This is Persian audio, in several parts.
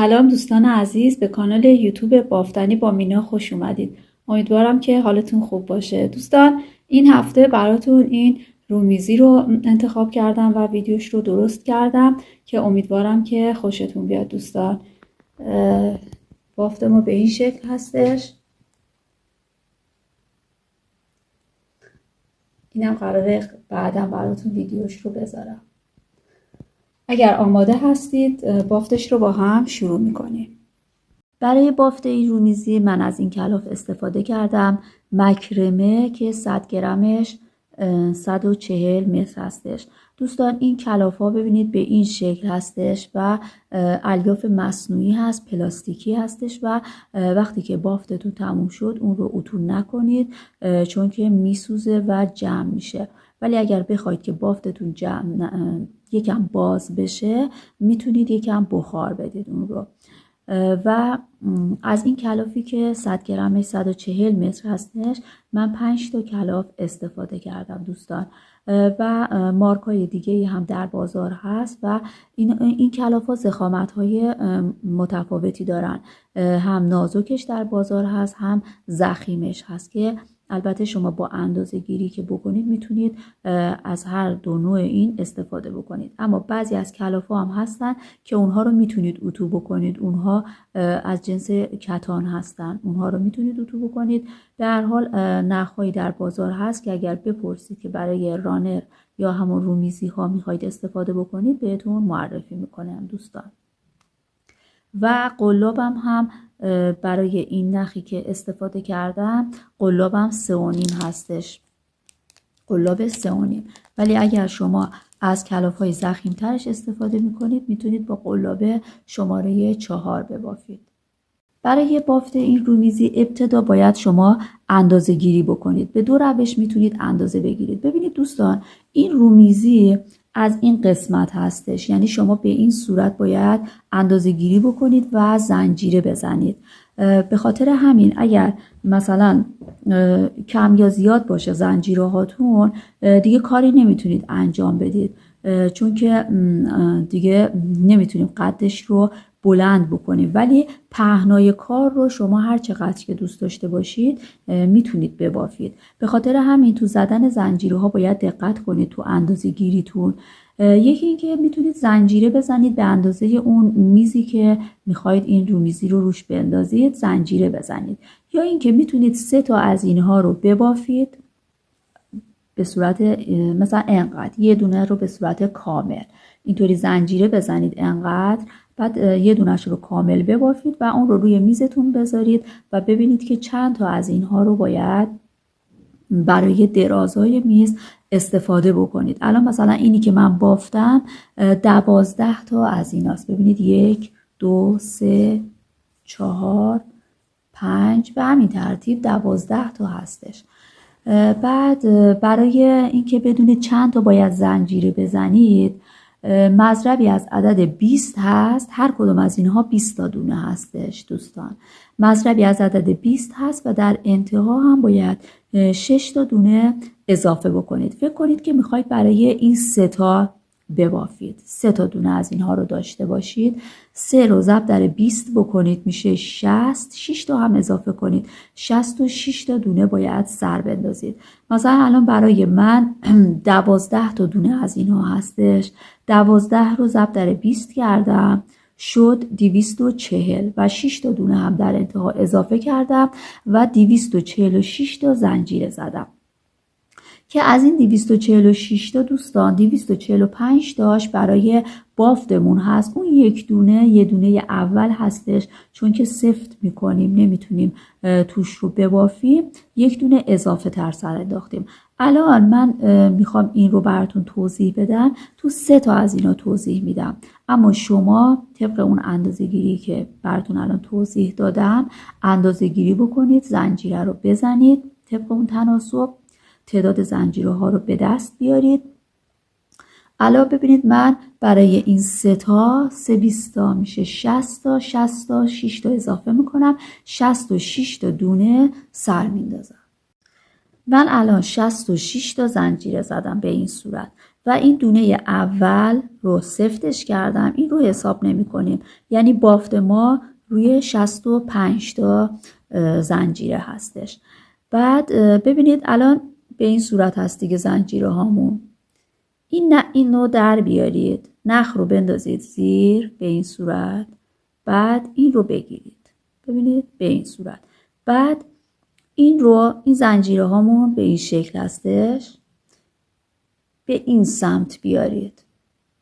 سلام دوستان عزیز، به کانال یوتیوب بافتنی با مینا خوش اومدید. امیدوارم که حالتون خوب باشه. دوستان این هفته براتون این رومیزی رو انتخاب کردم و ویدیوش رو درست کردم که امیدوارم که خوشتون بیاد. دوستان بافت ما به این شکل هستش. اینم قراره بعدم براتون ویدیوش رو بذارم. اگر آماده هستید بافتش رو با هم شروع میکنیم. برای بافت این رومیزی من از این کلاف استفاده کردم. مکرمه که 100 گرمش 140 متر هستش. دوستان این کلاف ها ببینید به این شکل هستش و الیاف مصنوعی هست، پلاستیکی هستش و وقتی که بافتتون تموم شد اون رو اتو نکنید چون که میسوزه و جمع میشه. ولی اگر بخواید که بافتتون یکم باز بشه میتونید یکم بخار بدید اون رو. و از این کلافی که 100 گرمش 140 متر هستش من 5 تا کلاف استفاده کردم دوستان و مارکای دیگه هم در بازار هست و این کلاف ها ضخامت های متفاوتی دارن. هم نازکش در بازار هست هم ضخیمش هست که البته شما با اندازه گیری که بکنید میتونید از هر دو نوع این استفاده بکنید. اما بعضی از کلاف ها هم هستن که اونها رو میتونید اتو بکنید. اونها از جنس کتان هستن، اونها رو میتونید اتو بکنید. به هر حال نخهایی در بازار هست که اگر بپرسید که برای رانر یا همون رومیزی ها میخواید استفاده بکنید بهتون معرفی میکنم دوستان. و قلابم هم برای این نخی که استفاده کردم قلابم 3.5 هستش، قلاب 3.5. ولی اگر شما از کلاف های ضخیم ترش استفاده میکنید میتونید با قلاب شماره 4 ببافید. برای بافت این رومیزی ابتدا باید شما اندازه گیری بکنید. به دو روش میتونید اندازه بگیرید. ببینید دوستان این رومیزی از این قسمت هستش، یعنی شما به این صورت باید اندازه گیری بکنید و زنجیره بزنید. به خاطر همین اگر مثلا کم یا زیاد باشه زنجیره هاتون دیگه کاری نمیتونید انجام بدید چون که دیگه نمیتونیم قدش رو بلند بکنیم. ولی پهنای کار رو شما هر چقدر که دوست داشته باشید میتونید ببافید. به خاطر همین تو زدن زنجیره ها باید دقت کنید تو اندازه گیریتون. یکی اینکه میتونید زنجیره بزنید به اندازه اون میزی که میخواید این رومیزی رو روش بندازید زنجیره بزنید، یا اینکه میتونید 3 تا از اینها رو ببافید به صورت مثلا انقدر، یه دونه رو به صورت کامل اینطوری زنجیره بزنید انقدر، بعد یه دونش رو کامل ببافید و اون رو روی میزتون بذارید و ببینید که چند تا از اینها رو باید برای درازای میز استفاده بکنید. الان مثلا اینی که من بافتم 12 تا از ایناست. ببینید 1 2 3 4 5 به همین ترتیب 12 تا هستش. بعد برای اینکه بدونید چند تا باید زنجیره بزنید مضربی از عدد 20 هست. هر کدوم از اینها 20 تا دونه هستش دوستان. مضربی از عدد 20 هست و در انتها هم باید 6 تا دونه اضافه بکنید. فکر کنید که میخواید برای این 3 تا ببافید، 3 تا دونه از اینها رو داشته باشید. 3 رو ضرب در 20 بکنید میشه 60. 6 تا هم اضافه کنید، 66 تا دونه باید سر بندازید. مثلا الان برای من 12 تا دونه از اینها هستش. 12 رو ضرب در 20 کردم شد 240 و 6 تا دونه هم در انتها اضافه کردم و 246 تا زنجیره زدم که از این 246 تا دوستان 245 تاش برای بافتمون هست. اون یه دونه اول هستش چون که سفت میکنیم نمیتونیم توش رو ببافیم، یک دونه اضافه تر سر انداختیم. الان من میخوام این رو براتون توضیح بدم، تو 3 تا از اینا توضیح میدم، اما شما طبق اون اندازه گیری که براتون الان توضیح دادم اندازه گیری بکنید، زنجیره رو بزنید طبق اون تناسب، تعداد زنجیره ها رو به دست بیارید. الان ببینید من برای این 3 تا 20 تا میشه 60 تا، 60 تا 6 تا اضافه میکنم، 66 تا دونه سر میندازم. من الان 66 تا زنجیره زدم به این صورت و این دونه اول رو سفتش کردم، این رو حساب نمی کنیم، یعنی بافت ما روی 65 تا زنجیره هستش. بعد ببینید الان به این صورت هست دیگه زنجیره هامون. اینو در بیارید، نخ رو بندازید زیر به این صورت، بعد این رو بگیرید، ببینید به این صورت. بعد این زنجیره هامون به این شکل هستش، به این سمت بیارید،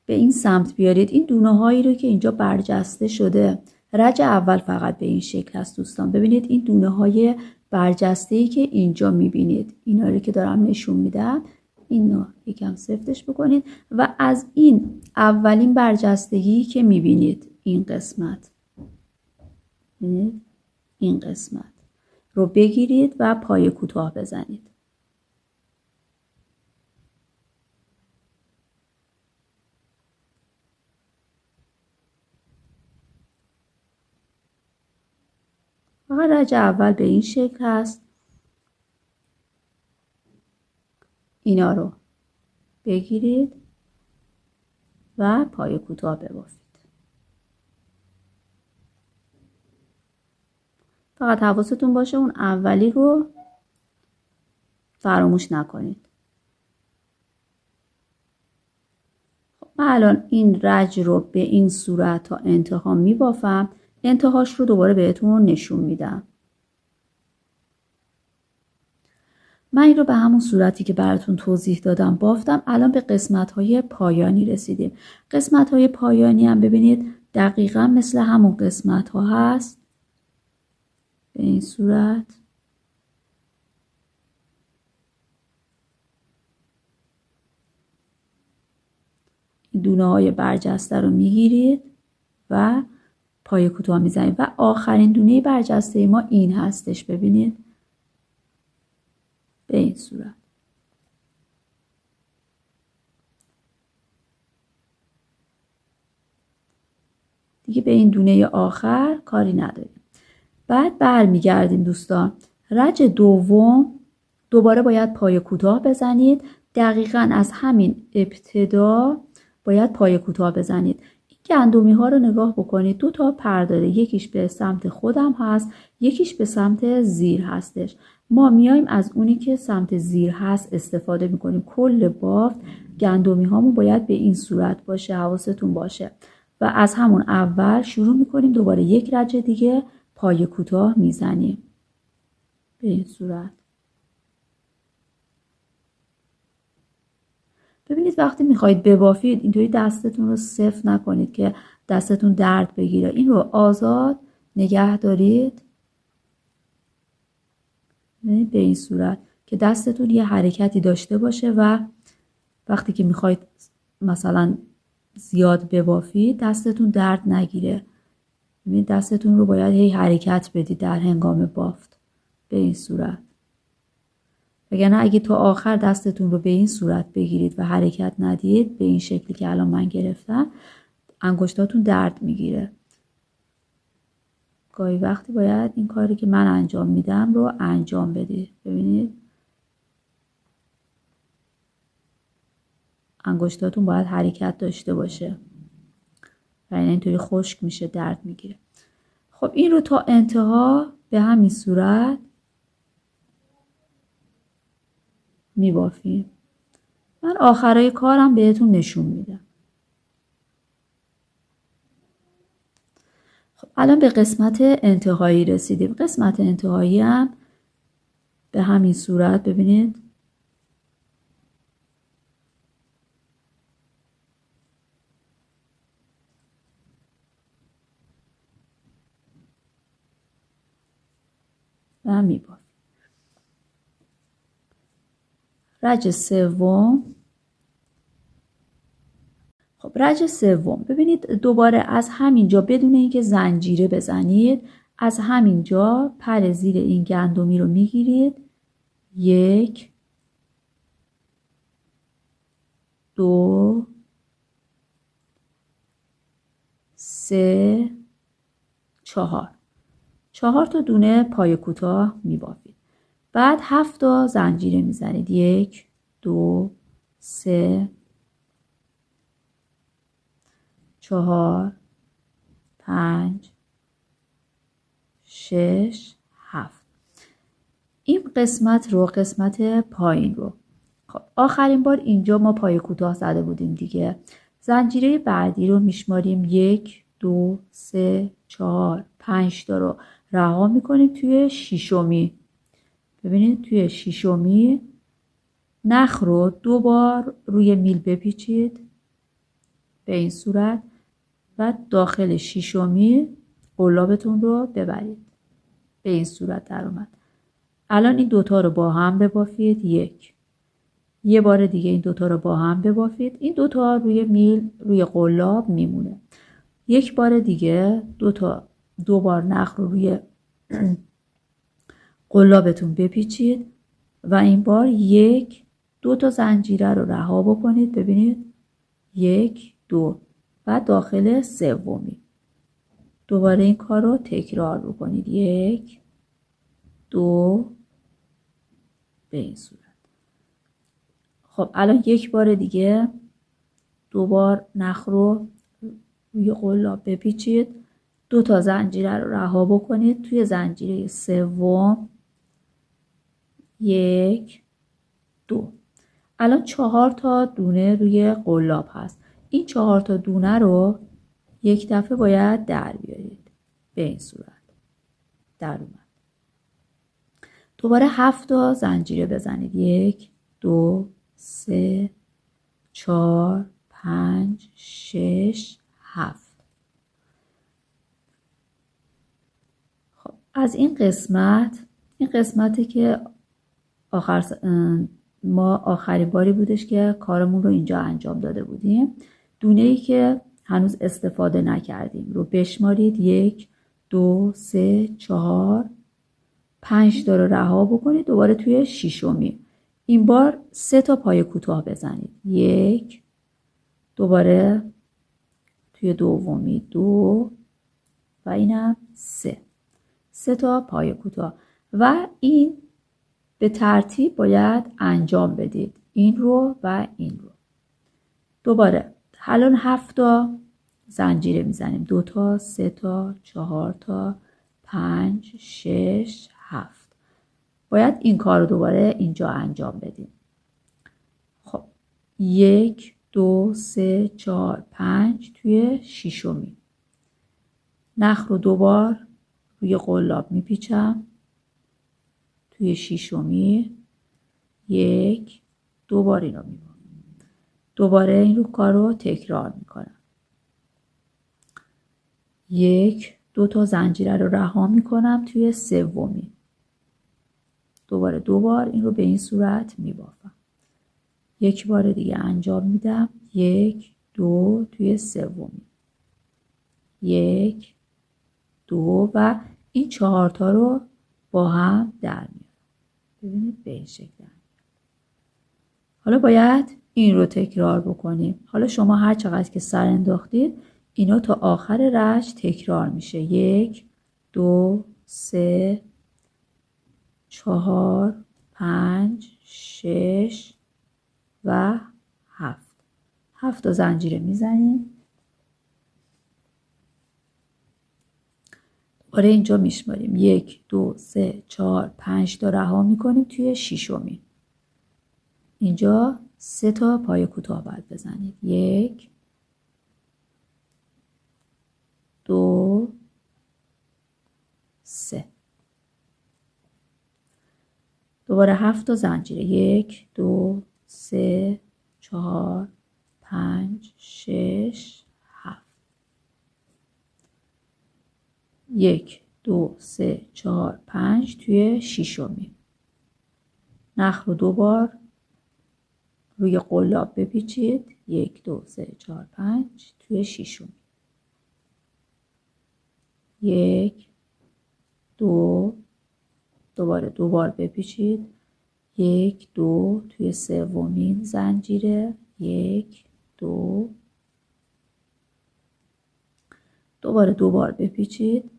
به این سمت بیارید. این دونه هایی رو که اینجا برجسته شده، رج اول فقط به این شکل هست دوستان. ببینید این دونه های برجسته ای که اینجا میبینید، اینا رو که دارم نشون میدم، اینو یکم سفتش بکنید و از این اولین برجستگی که میبینید این قسمت، این قسمت رو بگیرید و پای کوتاه بزنید. فقط رج اول به این شکل هست، اینا رو بگیرید و پای کوتاه ببافید. فقط حواستون باشه اون اولی رو فراموش نکنید. من الان این رج رو به این صورت تا انتها میبافم، انتهاش رو دوباره بهتون نشون میدم. من این رو به همون صورتی که براتون توضیح دادم بافتم. الان به قسمت‌های پایانی رسیدیم. قسمت‌های پایانی هم ببینید دقیقاً مثل همون قسمت‌ها هست، به این صورت. این دونه‌های برجسته رو میگیرید و پای کوتاه میزنید و آخرین دونه برجسته ما این هستش، ببینید به این صورت. دیگه به این دونه آخر کاری نداریم. بعد برمیگردیم دوستان. رج دوم دوباره باید پای کوتاه بزنید، دقیقاً از همین ابتدا باید پای کوتاه بزنید. این گندمی ها رو نگاه بکنید، 2 تا پر داره، یکیش به سمت خودم هست، یکیش به سمت زیر هستش. ما میایم از اونی که سمت زیر هست استفاده میکنیم. کل بافت گندمی هامون باید به این صورت باشه، حواستون باشه. و از همون اول شروع میکنیم، دوباره یک رج دیگه پای کوتاه میزنیم به این صورت. ببینید وقتی میخواید ببافید اینطوری دستتون رو صفر نکنید که دستتون درد بگیره. این رو آزاد نگه دارید به این صورت که دستتون یه حرکتی داشته باشه و وقتی که میخواید مثلا زیاد ببافید دستتون درد نگیره. دستتون رو باید هی حرکت بدید در هنگام بافت به این صورت. وگرنه اگه تا آخر دستتون رو به این صورت بگیرید و حرکت ندید، به این شکلی که الان من گرفتم، انگشتاتون درد میگیره. گاهی وقتی باید این کاری که من انجام میدم رو انجام بدید. ببینید انگشتاتون باید حرکت داشته باشه و اینطوری خشک میشه، درد میگیره. خب این رو تا انتها به همین صورت میبافیم. من آخرای کارم بهتون نشون میدم. خب الان به قسمت انتهایی رسیدیم. قسمت انتهایی هم به همین صورت ببینید و میبافیم. رج سوم. خب رج سوم ببینید دوباره از همینجا بدون اینکه زنجیره بزنید، از همینجا پر زیر این گندمی رو میگیرید. 1 2 3 4 تا دونه پای کوتاه میبافید. بعد 7 تا زنجیره میزنید. 1 2 3 4 5 6 7. این قسمت رو، قسمت پایین رو، خب آخرین بار اینجا ما پای کوتاه زده بودیم دیگه. زنجیره بعدی رو میشماریم 1 2 3 4 5 تا رو رها میکنیم توی شیشمی. ببینید توی شیشمی نخ رو 2 بار روی میل بپیچید به این صورت و داخل شیشمی قلابتون رو ببرید. به این صورت در اومد. الان این دوتا رو با هم ببافید. یه بار دیگه این دوتا رو با هم ببافید. این دوتا روی میل روی قلاب میمونه. یک بار دیگه دو بار نخ رو روی قلابتون بپیچید و این بار دو تا زنجیره رو رها بکنید. ببینید 1 2 و داخل سومی دوباره این کار رو تکرار بکنید. 1 2 به این صورت. خب الان یک بار دیگه 2 بار نخ رو روی قلاب بپیچید. 2 تا زنجیره رو رها بکنید. توی زنجیره سوم 1 2. الان 4 تا دونه روی قلاب هست. این 4 تا دونه رو یک دفعه باید در بیارید. به این صورت در اومد. دوباره 7 تا زنجیره بزنید. 1 2 3 4 5 6 7. خب از این قسمتی که ما آخرین باری بودش که کارمون رو اینجا انجام داده بودیم. دونه ای که هنوز استفاده نکردیم رو بشمارید. 1 2 3 4 5 تا رو رها بکنید. دوباره توی شیشمی این بار 3 تا پای کوتاه بزنید. 1 دوباره توی دومی 2 و اینم 3 تا پای کوتاه و این به ترتیب باید انجام بدید. این رو و این رو. دوباره الان 7 تا زنجیره میزنیم. 2 تا 3 تا 4 تا 5 6 7. باید این کار رو دوباره اینجا انجام بدیم. خب 1 2 3 4 5 توی شیشمی نخ رو 2 بار روی قلاب میپیچم. توی شیشمی 1 2 بار این رو میبرم. دوباره این رو کار رو تکرار میکنم. 1 2 تا زنجیره رو رها میکنم توی سومی. دوباره 2 بار این رو به این صورت میبافم. یک بار دیگه انجام میدم. 1 2 توی سومی. 1 2 و این 4 تا رو با هم در میارم. ببینید به این شکل. حالا باید این رو تکرار بکنیم. حالا شما هر چقدر که سر انداختید اینا تا آخر رشت تکرار میشه. 1 2 3 4 5 6 و 7. 7 تا زنجیره میزنیم. دوباره اینجا میشماریم. 1 2 3 4 5 تا رها میکنیم توی شیشمی. اینجا 3 تا پای کوتاه باید بزنید. 1 2 3. دوباره 7 تا زنجیره. 1 2 3 4 5 6 7. 1 2 3 4 5 توی شیشمی. نخ رو 2 بار روی قلاب بپیچید. 1 2 3 4 5 توی شیشمی. 1 2 دوباره 2 بار بپیچید. 1 2 توی سومین زنجیره. 1 2 دوباره 2 بار بپیچید.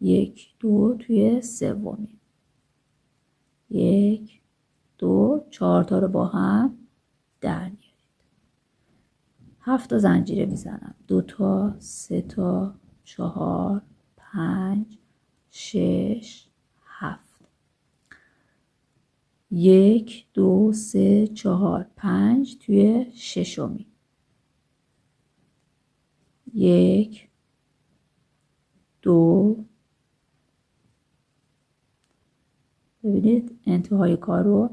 1 2 توی سومین. 1 2 4 تا رو با هم در میارید. 7 تا زنجیره میزنم. 2 تا، 3 تا، 4، 5، 6، 7. 1 2 3 4 5 توی ششمی. 1 2. ببینید انتهای کار رو،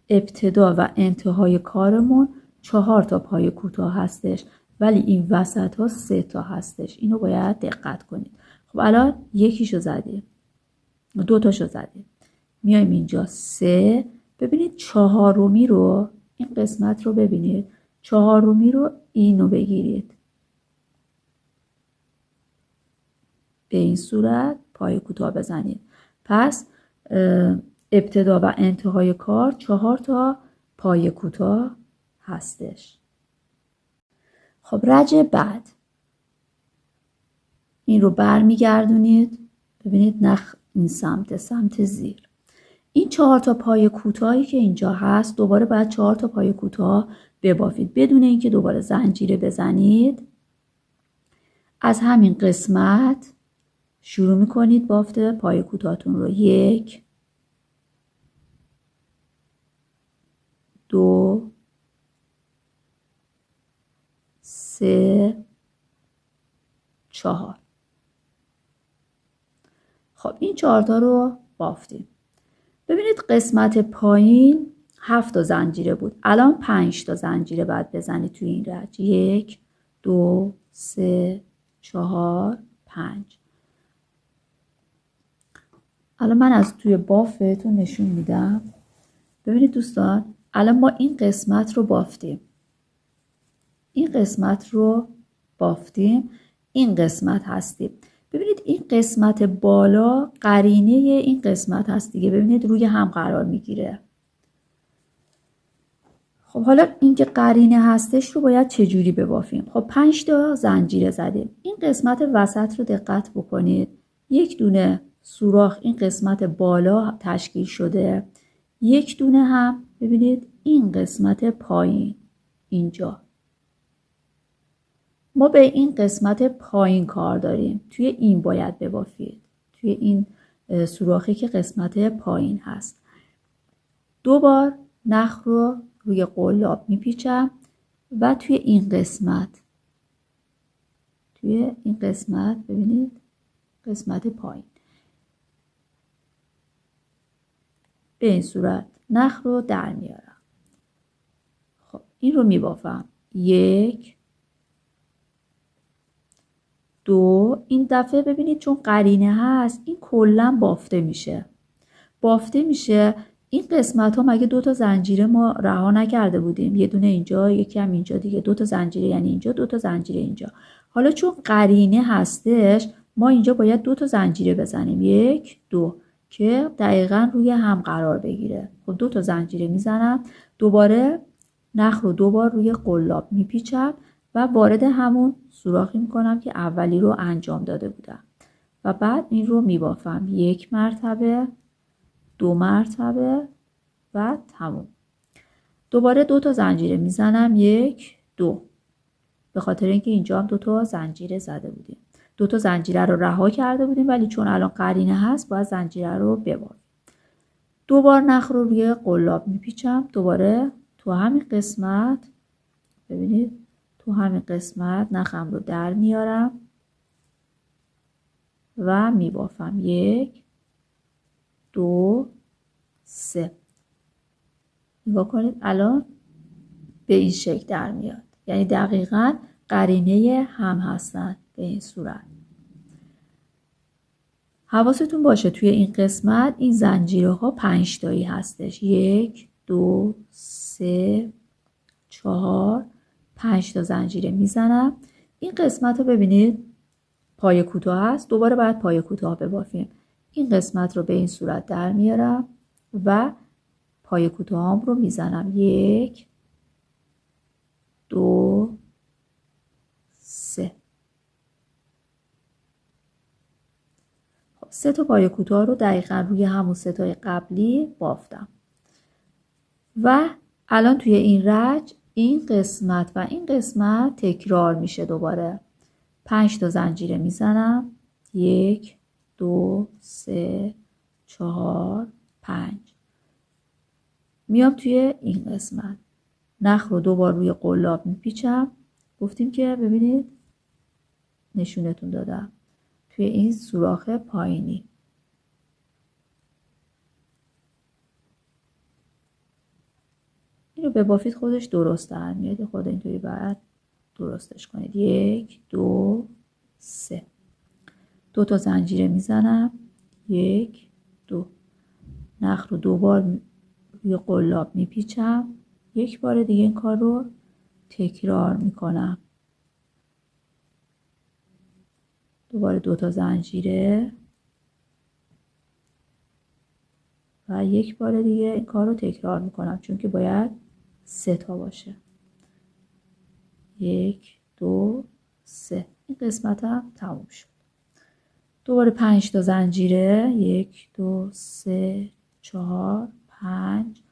ابتدا و انتهای کارمون 4 تا پای کوتاه هستش، ولی این وسط ها 3 تا هستش. اینو باید دقت کنید. خب الان یکیشو زدیم، 2 تاشو زدیم، میایم اینجا 3. ببینید چهارمی رو، این قسمت رو ببینید، چهارمی رو اینو بگیرید، به این صورت پای کوتاه بزنید. پس ابتدا و انتهای کار 4 تا پای کوتاه هستش. خب رج بعد این رو برمیگردونید، ببینید نخ این سمت زیر. این 4 تا پای کوتاهی که اینجا هست دوباره باید 4 تا پای کوتاه ببافید بدون اینکه دوباره زنجیره بزنید. از همین قسمت شروع میکنید بافت پای کوتاهتون رو. 1 2 3 4. خب این 4 تا رو بافتیم. ببینید قسمت پایین 7 تا زنجیره بود، الان 5 تا زنجیره باید بزنید توی این رج. 1 2 3 4 5. الان من از توی بافتون نشون میدم. ببینید دوستان، الان ما این قسمت رو بافتیم، این قسمت رو بافتیم، این قسمت هستیم. ببینید این قسمت بالا قرینه این قسمت هست دیگه، ببینید روی هم قرار میگیره. خب حالا این که قرینه هستش رو باید چجوری ببافیم؟ خب 5 تا زنجیره زدیم. این قسمت وسط رو دقت بکنید، یک دونه سوراخ این قسمت بالا تشکیل شده، یک دونه هم ببینید این قسمت پایین اینجا. ما به این قسمت پایین کار داریم، توی این باید ببافید، توی این سوراخی که قسمت پایین هست. 2 بار نخ رو روی قلاب میپیچم و توی این قسمت ببینید قسمت پایین به این صورت نخ رو در میارم. خب این رو میبافم. 1 2. این دفعه ببینید چون قرینه هست این کلا بافته میشه. این قسمت ها مگه 2 تا زنجیره ما رها نکرده بودیم؟ یه دونه اینجا، یکی هم اینجا دیگه. 2 تا زنجیره یعنی اینجا، 2 تا زنجیره اینجا. حالا چون قرینه هستش ما اینجا باید 2 تا زنجیره بزنیم. 1 2 که دقیقا روی هم قرار بگیره. خب 2 تا زنجیره میزنم، دوباره نخ رو 2 بار روی قلاب میپیچم و وارد همون سوراخی میکنم که اولی رو انجام داده بودم و بعد این رو میبافم. 1 مرتبه، 2 مرتبه و تموم. دوباره 2 تا زنجیره میزنم. 1 2. به خاطر اینکه اینجا هم 2 تا زنجیره زده بودیم، 2 تا زنجیره رو رها کرده بودیم، ولی چون الان قرینه هست باید زنجیره رو ببافیم. 2 بار نخ رو روی قلاب میپیچم، دوباره تو همین قسمت ببینید، تو همین قسمت نخم رو در میارم و میبافم. 1 2 3. نگاه کنید الان به این شکل در میاد، یعنی دقیقاً قرینه هم هستن به این صورت. حواستون باشه توی این قسمت این زنجیره ها 5 تایی هستش. 1 2 3 4 5 تا زنجیره میزنم. این قسمت رو ببینید پای کوتاه هست، دوباره باید پای کوتاه ببافیم. این قسمت رو به این صورت در میارم و پای کوتاه هم رو میزنم. 1 2 3. خب 3 تا پای کوتاه رو دقیقا روی همون 3 تای قبلی بافتم و الان توی این رج این قسمت و این قسمت تکرار میشه دوباره. 5 تا زنجیره میزنم. 1 2 3 4 5. میام توی این قسمت. نخ رو 2 بار روی قلاب میپیچم. گفتیم که ببینید نشونتون دادم توی این سوراخ پایینی. این رو ببافید خودش درست در میاد. خود اینطوری باید درستش کنید. 1 2 3. 2 تا زنجیره میزنم. 1 2. نخ رو 2 بار روی قلاب میپیچم. 1 بار دیگه این کار رو تکرار میکنم. دوباره 2 تا زنجیره و 1 بار دیگه این کار رو تکرار میکنم چون که باید 3 تا باشه. 1 2 3. این قسمت هم تموم شد. دوباره 5 تا زنجیره. 1 2 3 4 5.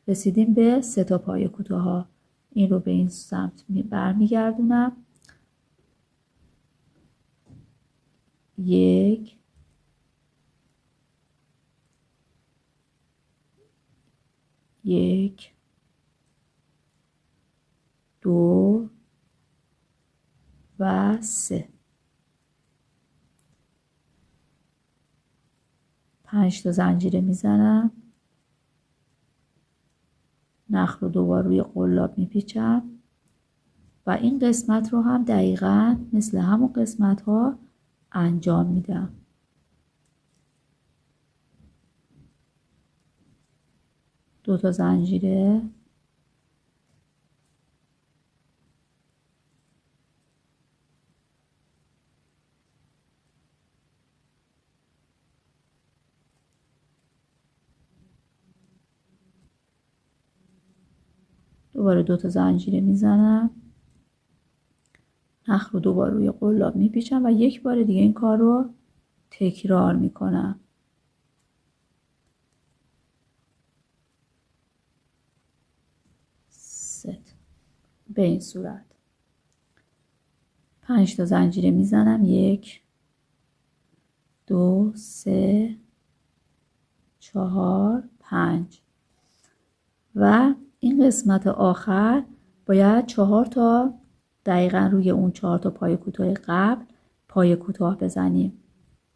رسیدیم به 3 تا پای کوتاه. این رو به این سمت برمیگردونم. 1 1 2 و 3. 5 تا زنجیره میزنم. نخ رو 2 بار روی قلاب میپیچم و این قسمت رو هم دقیقاً مثل همون قسمت ها انجام میدم. دو تا زنجیره دوباره 2 تا زنجیره میزنم. نخ رو 2 بار روی قلاب میپیچم و 1 بار دیگه این کار رو تکرار میکنم. ست. به این صورت 5 تا زنجیره میزنم. 1 2 3 4 5 و این قسمت آخر باید 4 تا دقیقا روی اون 4 تا پای کوتاه قبل پای کوتاه بزنیم.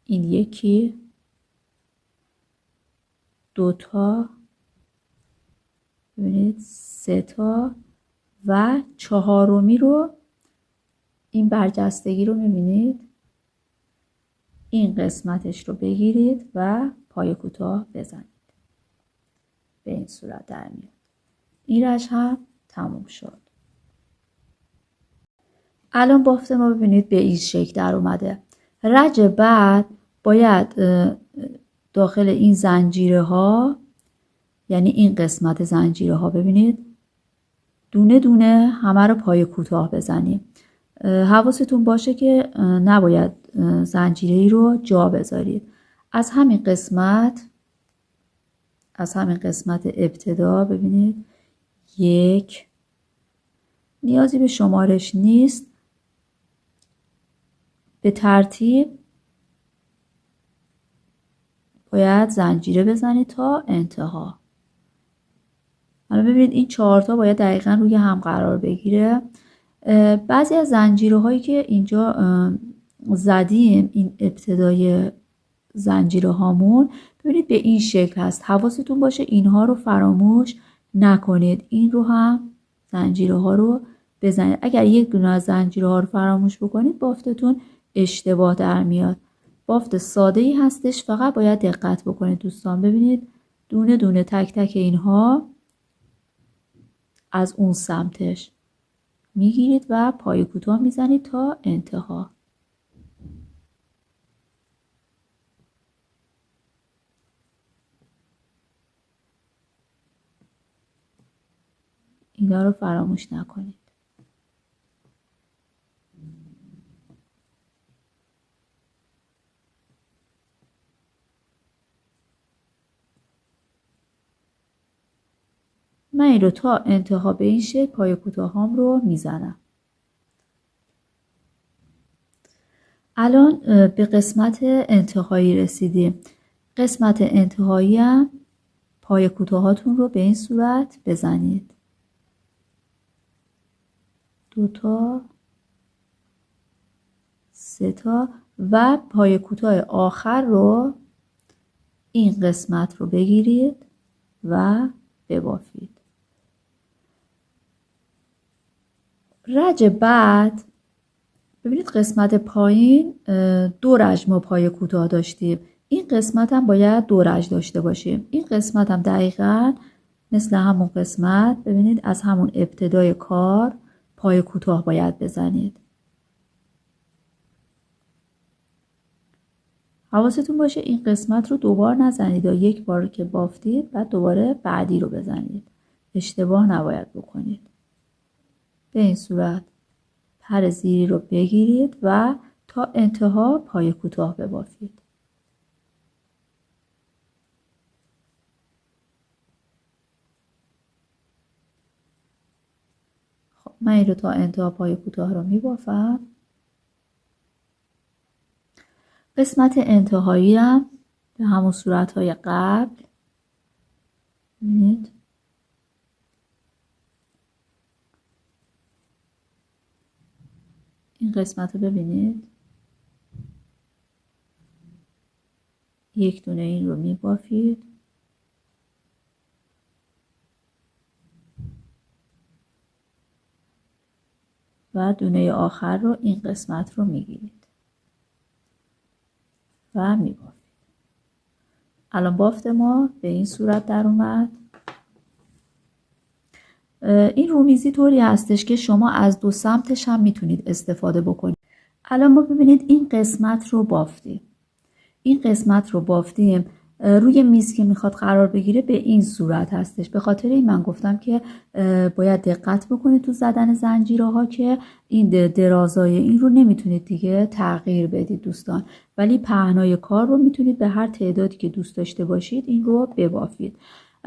این 1 2 تا، ببینید 3 تا و 4می رو، این برجستگی رو میبینید، این قسمتش رو بگیرید و پای کوتاه بزنید. به این صورت در میاد. این رشت هم تموم شد. الان بافت ما ببینید به این شکل در اومده. رج بعد باید داخل این زنجیره ها، یعنی این قسمت زنجیره ها، ببینید دونه دونه همه رو پای کوتاه بزنیم. حواستون باشه که نباید زنجیره رو جا بذارید. از همین قسمت ابتدا ببینید 1، نیازی به شمارش نیست، به ترتیب باید زنجیره بزنید تا انتها. حالا ببینید این 4 تا باید دقیقا روی هم قرار بگیره. بعضی از زنجیره هایی که اینجا زدیم، این ابتدای زنجیره هامون، ببینید به این شکل هست. حواستون باشه اینها رو فراموش نکنید. این رو هم زنجیره ها رو بزنید. اگر یک دونه از زنجیره ها رو فراموش بکنید بافتتون اشتباه در میاد. بافت ساده ای هستش، فقط باید دقت بکنید دوستان. ببینید دونه دونه تک تک اینها از اون سمتش میگیرید و پای کوتاه میزنید تا انتها. اینا رو فراموش نکنید. من این رو تا انتها به این شکل پای کوتاهام رو میزنم. الان به قسمت انتهایی رسیدیم. قسمت انتهایی هم پای کوتاهاتون رو به این صورت بزنید. 2 تا 3 تا و پای کوتاه آخر رو این قسمت رو بگیرید و ببافید. رج بعد ببینید قسمت پایین 2 رج ما پای کوتاه داشتیم. این قسمت هم باید 2 رج داشته باشیم. این قسمت هم دقیقاً مثل همون قسمت ببینید از همون ابتدای کار پای کوتاه باید بزنید. حواستون باشه این قسمت رو دوبار نزنید. یک بار که بافتید بعد دوباره بعدی رو بزنید. اشتباه نباید بکنید. به این صورت پر زیری رو بگیرید و تا انتها پای کوتاه ببافید. خب من این رو تا انتها پای کوتاه رو میبافم. قسمت انتهایی هم به همون صورتهای قبل ببینید این قسمت رو ببینید یک دونه این رو میبافید و دونه آخر رو این قسمت رو میگیرید و میبافید. الان بافت ما به این صورت در اومد. این رومیزی طوری هستش که شما از 2 سمتش هم میتونید استفاده بکنید. الان ما ببینید این قسمت رو بافتیم. این قسمت رو بافتیم روی میز که میخواد قرار بگیره به این صورت هستش. به خاطر این من گفتم که باید دقت بکنید تو زدن زنجیره ها که این درازای این رو نمیتونید دیگه تغییر بدید دوستان، ولی پهنای کار رو میتونید به هر تعدادی که دوست داشته باشید این رو ببافید.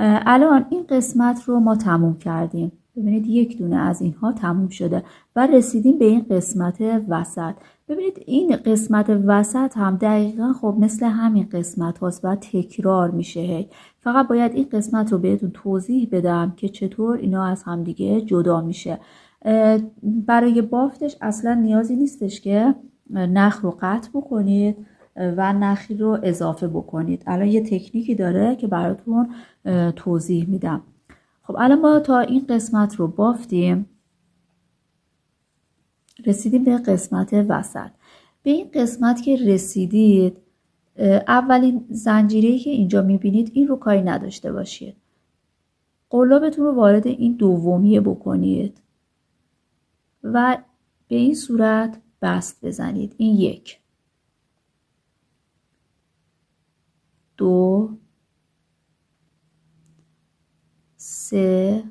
الان این قسمت رو ما تموم کردیم. ببینید یک دونه از اینها تموم شده و رسیدیم به این قسمت وسط. ببینید این قسمت وسط هم دقیقا خب مثل همین قسمت هاست و تکرار میشه. فقط باید این قسمت رو بهتون توضیح بدم که چطور اینا از هم دیگه جدا میشه. برای بافتش اصلا نیازی نیستش که نخ رو قطع بکنید و نخی رو اضافه بکنید. الان یه تکنیکی داره که براتون توضیح میدم. خب الان ما تا این قسمت رو بافتیم رسیدیم به قسمت وسط. به این قسمت که رسیدید اولین زنجیره‌ای که اینجا میبینید این رو کاری نداشته باشید. قلابتون رو وارد این دومیه بکنید و به این صورت بست بزنید. این 1 2 3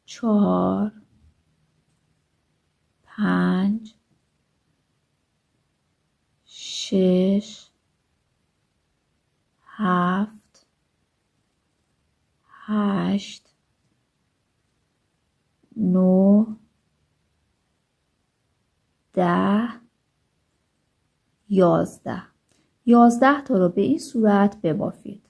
4 5 6 7 8 9 10 11 تا رو به این صورت ببافید.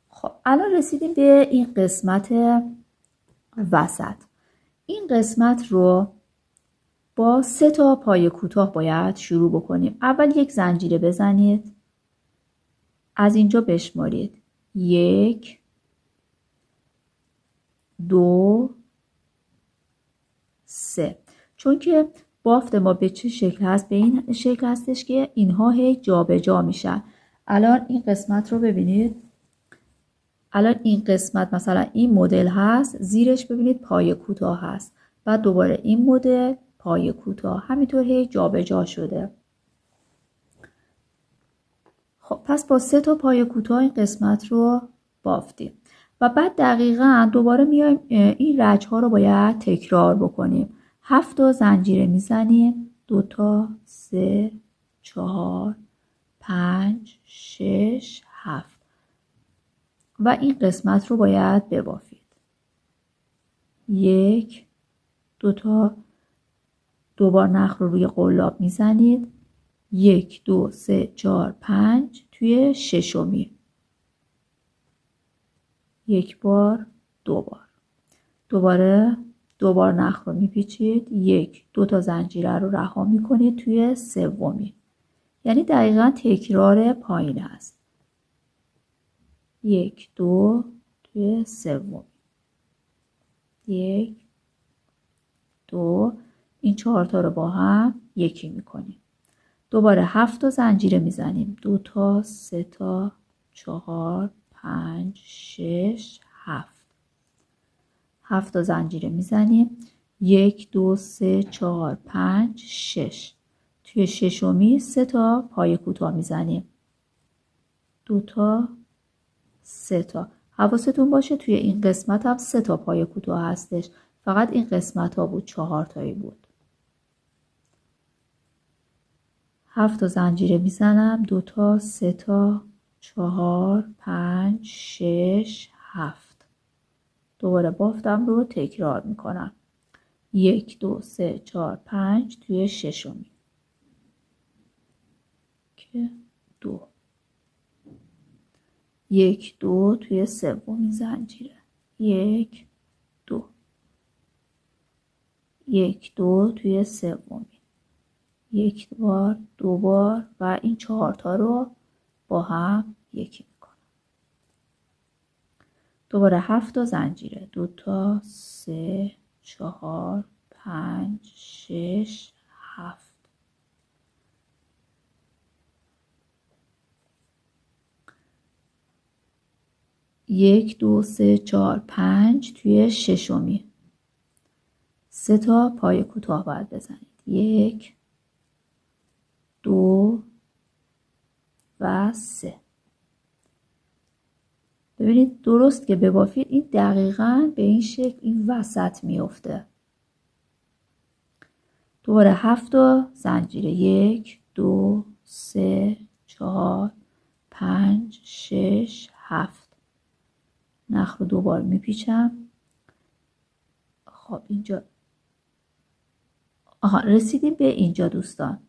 خب الان رسیدیم به این قسمت وسط. این قسمت رو با 3 تا پای کوتاه باید شروع بکنیم. اول یک زنجیره بزنید. از اینجا بشمارید. 1 2 3. چون که بافت ما به چه شکل هست؟ به این شکل هستش که اینها هی جابجا میشن. الان این قسمت رو ببینید. الان این قسمت مثلا این مدل هست، زیرش ببینید پای کوتاه هست. بعد دوباره این مدل پای کوتاه، همینطور هی جابجا شده. خب پس با 3 تا پای کوتاه این قسمت رو بافتیم و بعد دقیقاً دوباره میایم این رج ها رو باید تکرار بکنیم. 7 تا زنجیره میزنیم. 2 تا 3 4 5 6 7 و این قسمت رو باید ببافید. 1 2 تا دوبار نخ رو روی قلاب میزنید. 1 2 3 4 5 توی ششمی. یک بار دوباره دوبار نخ رو میپیچید. 1 2 تا زنجیره رو رها میکنید توی سومی. یعنی دقیقا تکرار پایین هست. 1 2 توی سومی. 1 2 این 4 تا رو با هم یکی میکنیم. دوباره 7 تا زنجیره میزنیم. 2 تا 3 تا 4 5 6 7 7 تا زنجیره میزنیم. 1 2 3 4 5 6 توی ششمی 3 تا پای کوتاه میزنیم. 2 تا 3 تا. حواستون باشه توی این قسمت هم 3 تا پای کوتاه هستش. فقط این قسمت ها بود 4 تایی بود. 7 تا زنجیره میزنم. 2 تا 3 تا 4 5 6 7 دوباره بافتم رو تکرار میکنم. 1 2 3 4 5 توی ششمی که 2 1 2 توی سومی زنجیره. 1 2 1 2 توی سومی. یک بار دو بار و این 4 تا رو با هم یکی میکنم. دوباره 7 تا زنجیره. 2 تا 3 4 5 6 7 1 2 3 4 5 توی ششمی 3 تا پای کوتاه باید بزنید. 1 2 و 3. ببینید درست که ببافید این دقیقاً به این شکل این وسط میفته. دوباره 7 تا زنجیره. 1 2 3 4 5 6 7 نخ رو دوبار میپیچم. خب اینجا رسیدیم به اینجا دوستان.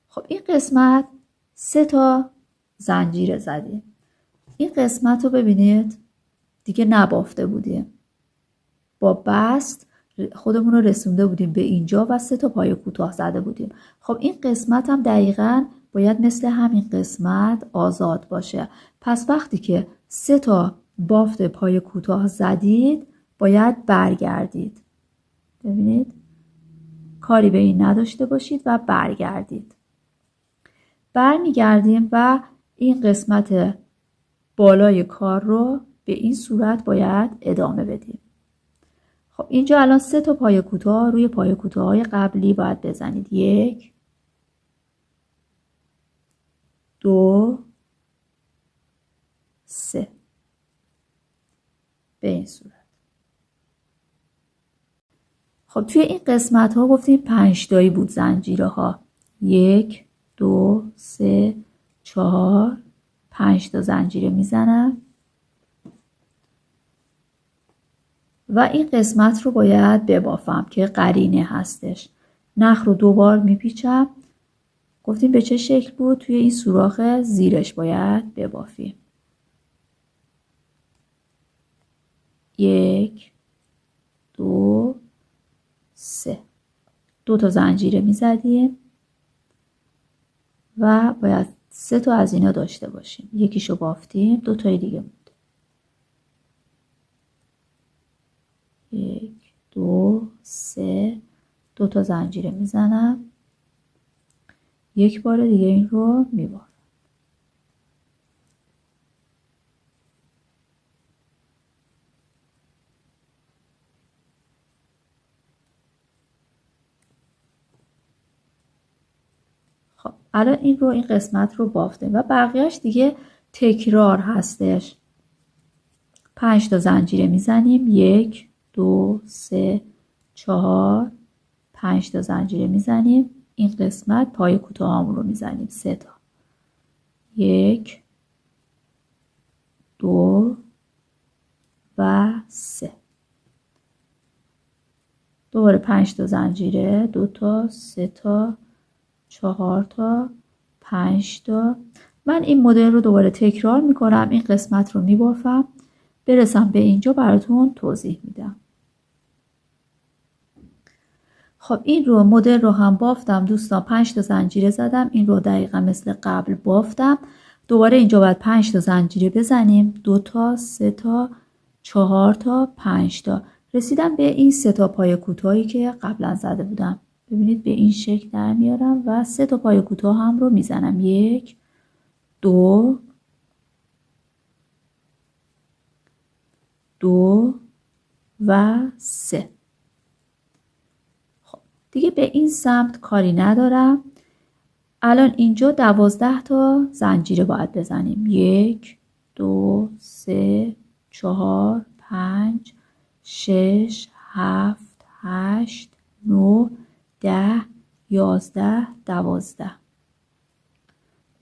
خب این قسمت 3 تا زنجیره زدیم. این قسمت رو ببینید دیگه نبافته بودیم. با بست خودمون رو رسونده بودیم به اینجا و 3 تا پای کوتاه زده بودیم. خب این قسمت هم دقیقاً باید مثل همین قسمت آزاد باشه. پس وقتی که 3 تا بافت پای کوتاه زدید باید برگردید. ببینید کاری به این نداشته باشید و برگردید. برمیگردیم و این قسمت بالای کار رو به این صورت باید ادامه بدیم. خب اینجا الان 3 تا پای کوتاه روی پای کوتاه‌های قبلی باید بزنید. 1 2 3 به این صورت. خب توی این قسمت ها گفتیم 5 تایی بود زنجیره ها. 1 2 3 4 5 تا زنجیره میزنم و این قسمت رو باید ببافم که قرینه هستش. نخ رو دوبار میپیچم. گفتیم به چه شکل بود؟ توی این سوراخ زیرش باید ببافیم. 1 2 3 2 تا زنجیره میزدیم و باید 3 تا از اینا داشته باشیم. یکیشو بافتیم. 2 تای دیگه بود. 1 2 3 2 تا زنجیره میزنم. یک بار دیگه این رو میبارم. خب الان این قسمت رو بافتیم و بقیهش دیگه تکرار هستش. 5 تا زنجیره میزنیم. 1 2 3 4 5 تا زنجیره میزنیم. این قسمت پای کوتاهامون رو میزنیم 3 تا. 1 2 و 3. دوباره 5 تا زنجیره، 2 تا، 3 تا، 4 تا، 5 تا. من این مدل رو دوباره تکرار میکنم، این قسمت رو میبافم، برسم به اینجا براتون توضیح میدم. خب این رو مدل رو هم بافتم دوستان، 5 تا زنجیره زدم، این رو دقیقا مثل قبل بافتم. دوباره اینجا باید 5 تا زنجیره بزنیم، 2 تا، 3 تا، 4 تا، 5 تا. رسیدم به این 3 تا پای کوتاهی که قبلا زده بودم. ببینید به این شکل در میارم و 3 تا پای کوتاه هم رو میزنم. 1 2 2 و 3. خب دیگه به این سمت کاری ندارم. الان اینجا 12 تا زنجیره باید بزنیم. 1 2 3 4 5 6 7 8 9 10 11 12.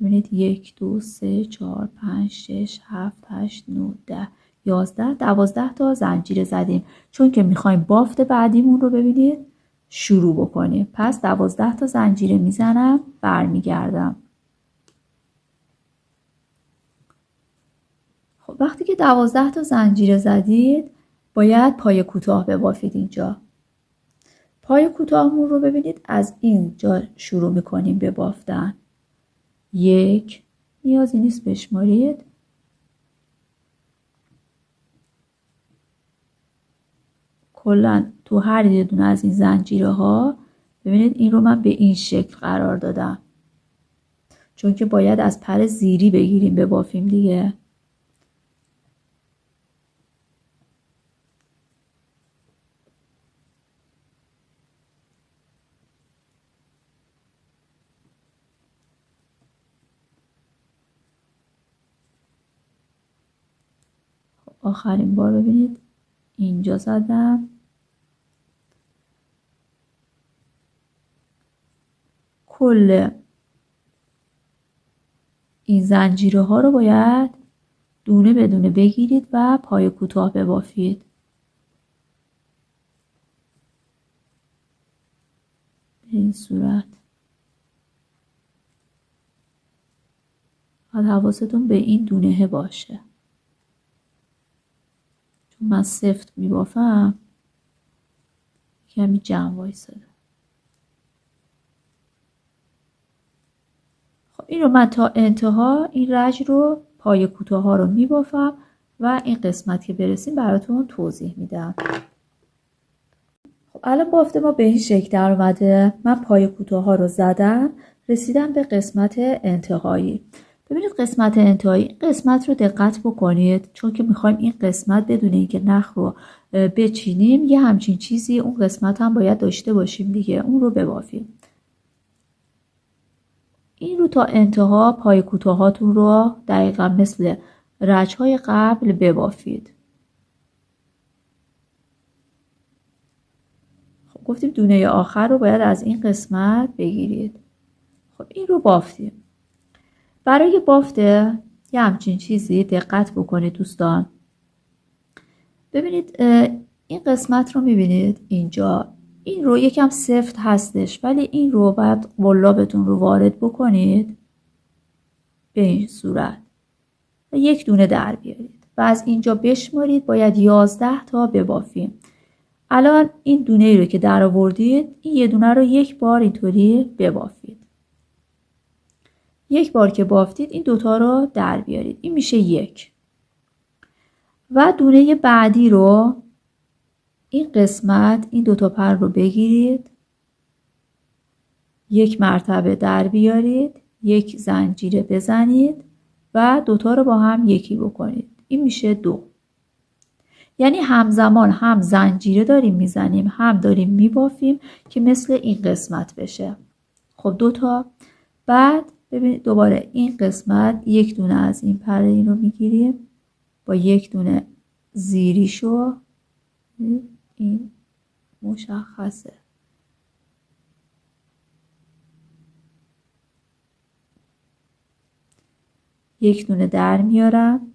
ببینید 1 2 3 4 5 6 7 8 9 10 11 12 تا زنجیره زدیم، چون که میخوایم بافت بعدیمون رو ببینید شروع بکنیم. پس 12 تا زنجیره میزنم، برمیگردم. خب وقتی که 12 تا زنجیره زدید باید پای کوتاه ببافید. اینجا پای کوتاهمون رو ببینید از اینجا شروع میکنیم به بافتن. 1 نیازی نیست بشمارید، کلا تو هر یه دونه از این زنجیره ها ببینید این رو من به این شکل قرار دادم، چون که باید از پر زیری بگیریم ببافیم دیگه. آخرین بار ببینید اینجا زدم. کل این زنجیره ها رو باید دونه به دونه بگیرید و پای کوتاه ببافید. به این صورت. حواستون به این دونه باشه، چون من سفت میبافم کمی جمع وایساده. خب این رو من تا انتها این رج رو پای کوتاه ها رو میبافم و این قسمت که برسیم براتون توضیح میدم. خب الان بافت ما به این شکل در اومده. من پای کوتاه ها رو زدم، رسیدم به قسمت انتهایی. ببینید قسمت انتهایی، قسمت رو دقت بکنید، چون که میخوایم این قسمت بدون اینکه نخ رو بچینیم یه همچین چیزی اون قسمت هم باید داشته باشیم دیگه، اون رو ببافیم. این رو تا انتها پای کوتاهاتون رو دقیقا مثل رجهای قبل ببافید. خب گفتیم دونه آخر رو باید از این قسمت بگیرید. خب این رو بافتیم. برای بافت یه همچین چیزی دقت بکنید دوستان. ببینید این قسمت رو میبینید اینجا، این رو یکم سفت هستش، ولی این رو باید قلابتون رو وارد بکنید به این صورت و یک دونه در بیارید و از اینجا بشمارید. باید 11 تا ببافیم. الان این دونه ای رو که در آوردید، این یه دونه رو یک بار اینطوری ببافید. یک بار که بافتید این دوتا رو در بیارید، این میشه 1. و دونه بعدی رو این قسمت این دوتا پر رو بگیرید، یک مرتبه در بیارید، یک زنجیره بزنید و دوتا رو با هم یکی بکنید. این میشه 2. یعنی همزمان هم زنجیره داریم میزنیم هم داریم میبافیم که مثل این قسمت بشه. خب دوتا. بعد ببینید دوباره این قسمت یک دونه از این پر این رو میگیریم با یک دونه زیریشو، این مشخصه، یک دونه در میارم،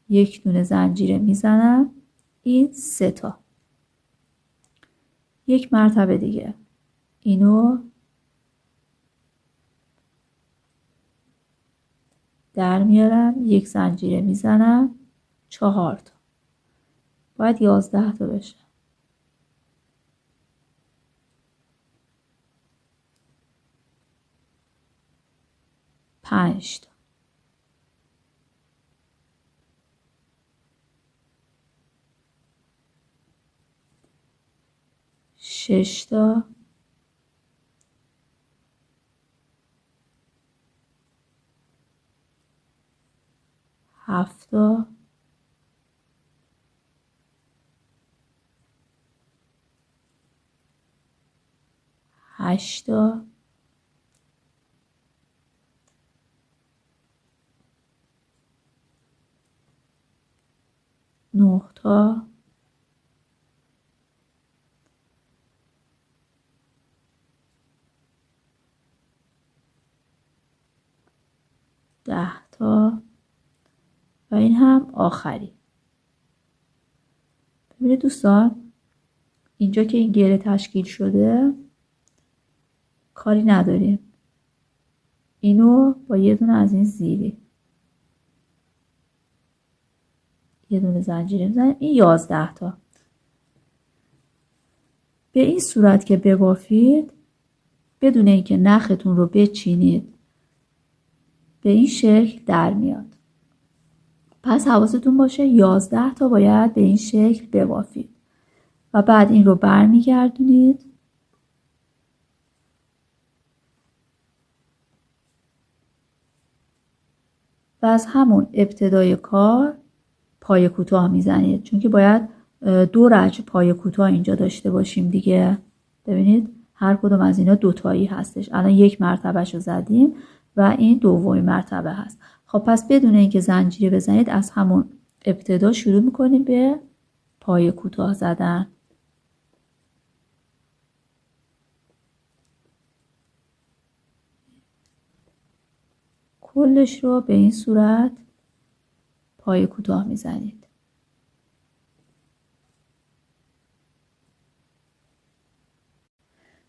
یک دونه زنجیره میزنم، این 3 تا. یک مرتبه دیگه اینو در میارم، یک زنجیره میزنم، 4 تا. باید 11 تا بشه. 5 تا. 6 تا. 7 تا. 8 تا. 9 تا. 10 تا. و این هم آخری. ببینید دوستان، اینجا که این گره تشکیل شده کاری نداریم. اینو با یه دونه از این زیری یه دونه زنجیره میزنیم، این 11 تا. به این صورت که ببافید بدون اینکه نختون رو بچینید به این شکل در میاد. پس حواستون باشه 11 تا باید به این شکل ببافید و بعد این رو برمیگردونید و از همون ابتدای کار پای کوتاه میزنید، چون که باید 2 رج پای کوتاه اینجا داشته باشیم دیگه. ببینید هر کدوم از اینا 2 تایی هستش. الان یک مرتبهش رو زدیم و این دومین مرتبه هست. خب پس بدون اینکه زنجیره بزنید از همون ابتدا شروع میکنیم به پای کوتاه زدن. کلش رو به این صورت پای کوتاه میزنید.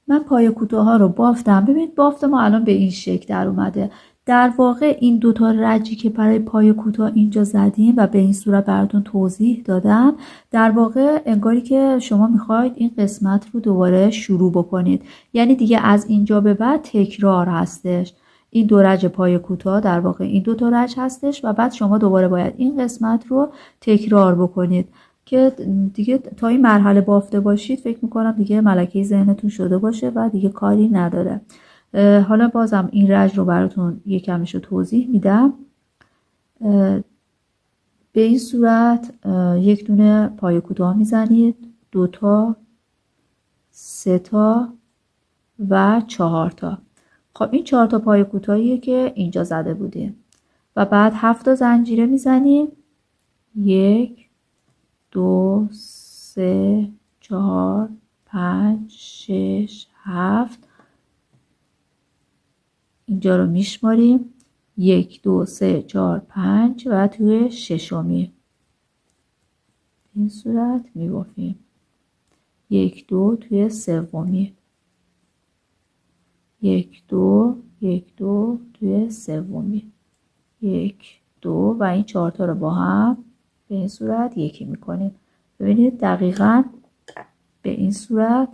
من پای کوتاه ها رو بافتم. ببینید بافت ما الان به این شکل در اومده. در واقع این 2 تا رجی که برای پای کوتاه اینجا زدیم و به این صورت براتون توضیح دادم، در واقع انگاری که شما میخواید این قسمت رو دوباره شروع بکنید. یعنی دیگه از اینجا به بعد تکرار هستش. این 2 رج پای کوتاه در واقع این 2 تا رج هستش و بعد شما دوباره باید این قسمت رو تکرار بکنید که دیگه تا این مرحله بافته باشید. فکر میکنم دیگه ملکه ذهنتون شده باشه و دیگه کاری نداره. حالا بازم این رج رو براتون یکمش رو توضیح میدم. به این صورت یک دونه پای کوتاه میزنید، 2 تا، 3 تا و 4 تا. خب این 4 تا پای کوتاهیه که اینجا زده بودیم و بعد 7 تا زنجیره میزنیم. 1 2 3 4 5 6 7. اینجا رو میشماریم 1 2 3 4 5 و توی ششمی این صورت میبافیم. 1 2 توی سومی، 1 2 1 2 توی سومی، 1 2 و این 4 تا رو با هم به این صورت یکی میکنیم. ببینید دقیقاً به این صورت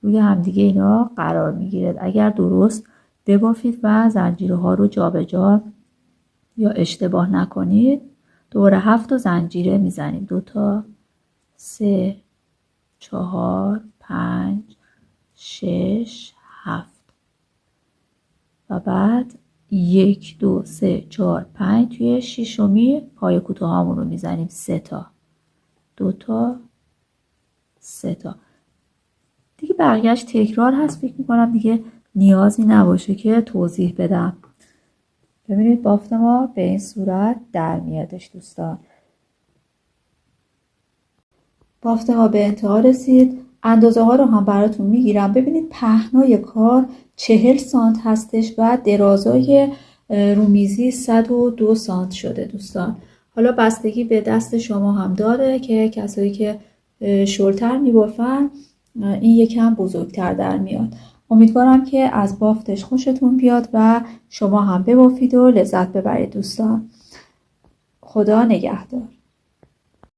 روی همدیگه اینا قرار میگیره. اگر درست ببافید و زنجیره ها رو جابجا یا اشتباه نکنید دوباره 7 تا زنجیره میزنیم. 2 تا، 3 4 5 6 7 و بعد 1 2 3 4 5 توی ششمی پای کوتاه هامون رو میزنیم. 3 تا، 2 تا، 3 تا. دیگه بقیهش تکرار هست. فکر میکنم دیگه نیازی نباشه که توضیح بدم. ببینید بافت ما به این صورت در میادش دوستان. بافت ما به انتها رسید. اندازه ها رو هم براتون میگیرم. ببینید پهنای کار 40 سانت هستش و درازای رومیزی 102 سانت شده دوستان. حالا بستگی به دست شما هم داره که کسایی که شلتر میبافن این یکم بزرگتر در میاد. امیدوارم که از بافتش خوشتون بیاد و شما هم ببافید و لذت ببرید دوستان. خدا نگهدار.